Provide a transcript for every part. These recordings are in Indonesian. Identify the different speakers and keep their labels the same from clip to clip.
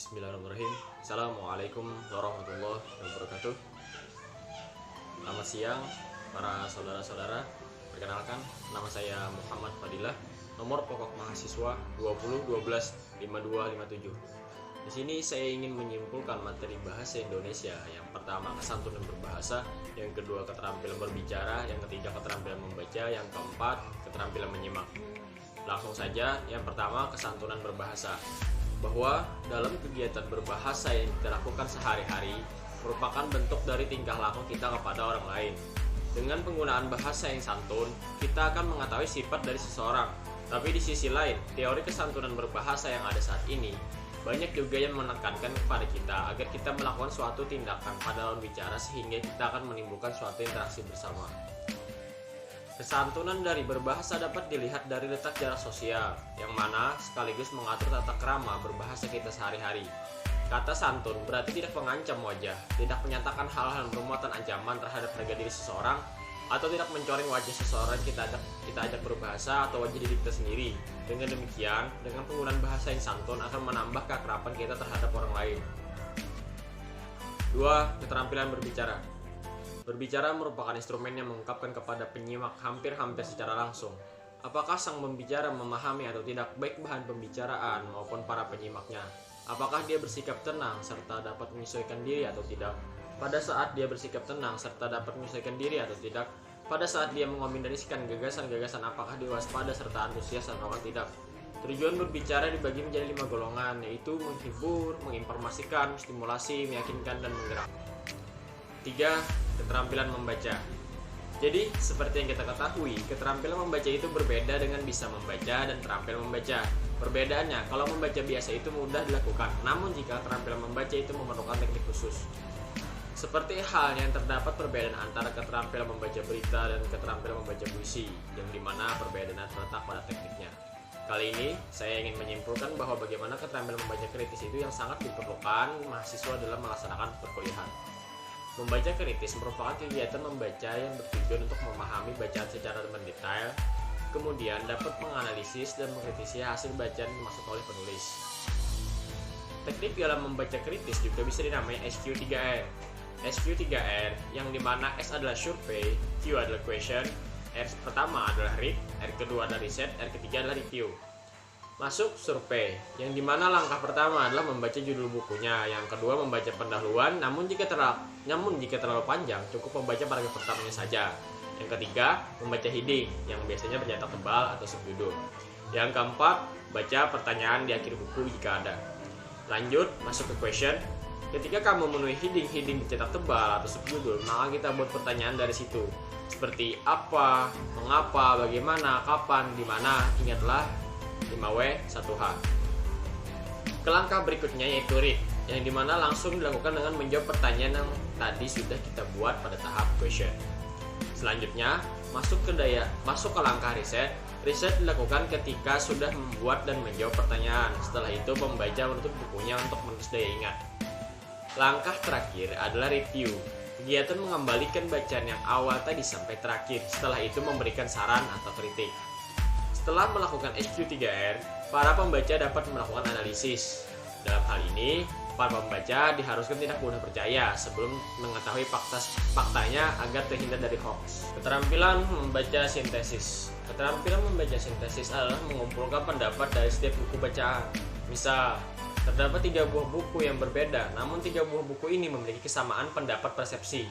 Speaker 1: Bismillahirrahmanirrahim. Assalamualaikum warahmatullahi wabarakatuh. Selamat siang para saudara-saudara. Perkenalkan, nama saya Muhammad Fadilah. Nomor pokok mahasiswa 20125257. Di sini saya ingin menyimpulkan materi bahasa Indonesia. Yang pertama, kesantunan berbahasa. Yang kedua, keterampilan berbicara. Yang ketiga, keterampilan membaca. Yang keempat, keterampilan menyimak. Langsung saja, yang pertama, kesantunan berbahasa. Bahwa dalam kegiatan berbahasa yang kita lakukan sehari-hari merupakan bentuk dari tingkah laku kita kepada orang lain. Dengan penggunaan bahasa yang santun, kita akan mengetahui sifat dari seseorang. Tapi di sisi lain, teori kesantunan berbahasa yang ada saat ini banyak juga yang menekankan kepada kita agar kita melakukan suatu tindakan pada lawan bicara sehingga kita akan menimbulkan suatu interaksi bersama. Kesantunan dari berbahasa dapat dilihat dari letak jarak sosial, yang mana sekaligus mengatur tata krama berbahasa kita sehari-hari. Kata santun berarti tidak mengancam wajah, tidak menyatakan hal-hal yang bermuatan ancaman terhadap harga diri seseorang, atau tidak mencoreng wajah seseorang kita ajak berbahasa atau wajah diri kita sendiri. Dengan demikian, dengan penggunaan bahasa yang santun akan menambah keakraban kita terhadap orang lain. 2. Keterampilan berbicara. Berbicara merupakan instrumen yang mengungkapkan kepada penyimak hampir-hampir secara langsung apakah sang pembicara memahami atau tidak baik bahan pembicaraan maupun para penyimaknya. Apakah dia bersikap tenang serta dapat menyesuaikan diri atau tidak. Pada saat dia bersikap tenang serta dapat menyesuaikan diri atau tidak. Pada saat dia mengombinasikan gagasan-gagasan, apakah dia waspada serta antusias atau tidak. Tujuan berbicara dibagi menjadi 5 golongan, yaitu menghibur, menginformasikan, stimulasi, meyakinkan, dan menggerakkan. 3. Keterampilan membaca. Jadi, seperti yang kita ketahui, keterampilan membaca itu berbeda dengan bisa membaca dan terampil membaca. Perbedaannya, kalau membaca biasa itu mudah dilakukan, namun jika keterampilan membaca itu memerlukan teknik khusus. Seperti halnya yang terdapat perbedaan antara keterampilan membaca berita dan keterampilan membaca puisi, yang dimana perbedaan terletak pada tekniknya. Kali ini, saya ingin menyimpulkan bahwa bagaimana keterampilan membaca kritis itu yang sangat diperlukan mahasiswa dalam melaksanakan perkuliahan. Membaca kritis merupakan kegiatan membaca yang bertujuan untuk memahami bacaan secara mendetail, kemudian dapat menganalisis dan mengkritisi hasil bacaan yang dimaksud oleh penulis. Teknik dalam membaca kritis juga bisa dinamai SQ3R. SQ3R yang dimana S adalah survey, Q adalah question, R pertama adalah read, R kedua adalah research, R ketiga adalah review. Masuk survei, yang dimana langkah pertama adalah membaca judul bukunya, yang kedua membaca pendahuluan, namun jika terlalu panjang cukup membaca paragraf pertamanya saja. Yang ketiga, membaca heading, yang biasanya bercetak tebal atau subjudul. Yang keempat, baca pertanyaan di akhir buku jika ada. Lanjut, masuk ke question. Ketika kamu memenuhi heading bercetak tebal atau subjudul, maka kita buat pertanyaan dari situ. Seperti apa, mengapa, bagaimana, kapan, di mana. Ingatlah 5W 1H. Kelangkah berikutnya yaitu read, yang dimana langsung dilakukan dengan menjawab pertanyaan yang tadi sudah kita buat pada tahap question. Selanjutnya masuk ke langkah riset. Riset dilakukan ketika sudah membuat dan menjawab pertanyaan. Setelah itu pembaca menutup bukunya untuk menulis daya ingat. Langkah terakhir adalah review. Kegiatan mengembalikan bacaan yang awal tadi sampai terakhir. Setelah itu memberikan saran atau kritik. Setelah melakukan SQ3R, para pembaca dapat melakukan analisis. Dalam hal ini, para pembaca diharuskan tidak mudah percaya sebelum mengetahui faktanya agar terhindar dari hoax. Keterampilan membaca sintesis. Keterampilan membaca sintesis adalah mengumpulkan pendapat dari setiap buku bacaan. Misal, terdapat 3 buah buku yang berbeda, namun 3 buah buku ini memiliki kesamaan pendapat persepsi.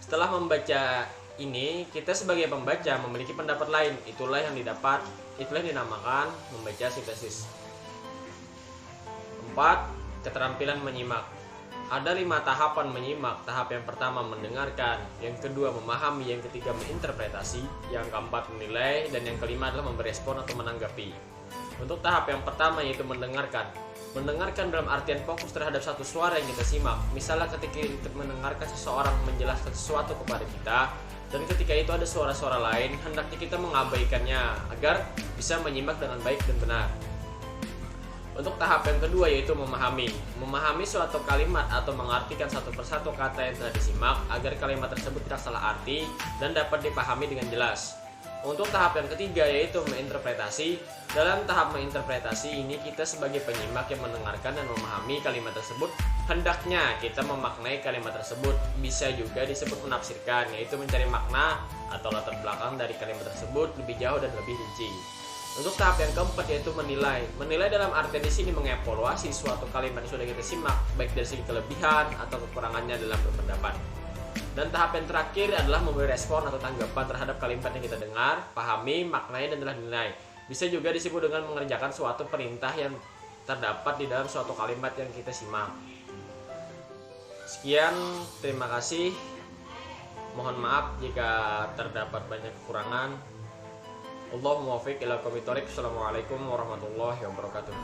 Speaker 1: Setelah membaca ini, kita sebagai pembaca memiliki pendapat lain. Itulah yang dinamakan membaca sintesis. 4. Keterampilan menyimak. Ada 5 tahapan menyimak. Tahap yang pertama mendengarkan, yang kedua memahami, yang ketiga menginterpretasi, yang keempat menilai, dan yang kelima adalah merespon atau menanggapi. Untuk tahap yang pertama yaitu mendengarkan. Mendengarkan dalam artian fokus terhadap satu suara yang kita simak. Misalnya ketika kita mendengarkan seseorang menjelaskan sesuatu kepada kita, dan ketika itu ada suara-suara lain, hendaknya kita mengabaikannya agar bisa menyimak dengan baik dan benar. Untuk tahap yang kedua yaitu memahami. Memahami suatu kalimat atau mengartikan satu persatu kata yang telah disimak agar kalimat tersebut tidak salah arti dan dapat dipahami dengan jelas. Untuk tahap yang ketiga yaitu menginterpretasi. Dalam tahap menginterpretasi ini kita sebagai penyimak yang mendengarkan dan memahami kalimat tersebut, hendaknya kita memaknai kalimat tersebut. Bisa juga disebut menafsirkan, yaitu mencari makna atau latar belakang dari kalimat tersebut lebih jauh dan lebih rinci. Untuk tahap yang keempat yaitu menilai. Menilai dalam arti di sini mengevaluasi suatu kalimat yang sudah kita simak, baik dari segi kelebihan atau kekurangannya dalam berpendapat. Dan tahap yang terakhir adalah memberi respon atau tanggapan terhadap kalimat yang kita dengar, pahami, maknai, dan telah dinilai. Bisa juga disebut dengan mengerjakan suatu perintah yang terdapat di dalam suatu kalimat yang kita simak. Sekian, terima kasih. Mohon maaf jika terdapat banyak kekurangan. Allahumma muwaffiq ila aqwamit thoriq. Assalamualaikum warahmatullahi wabarakatuh.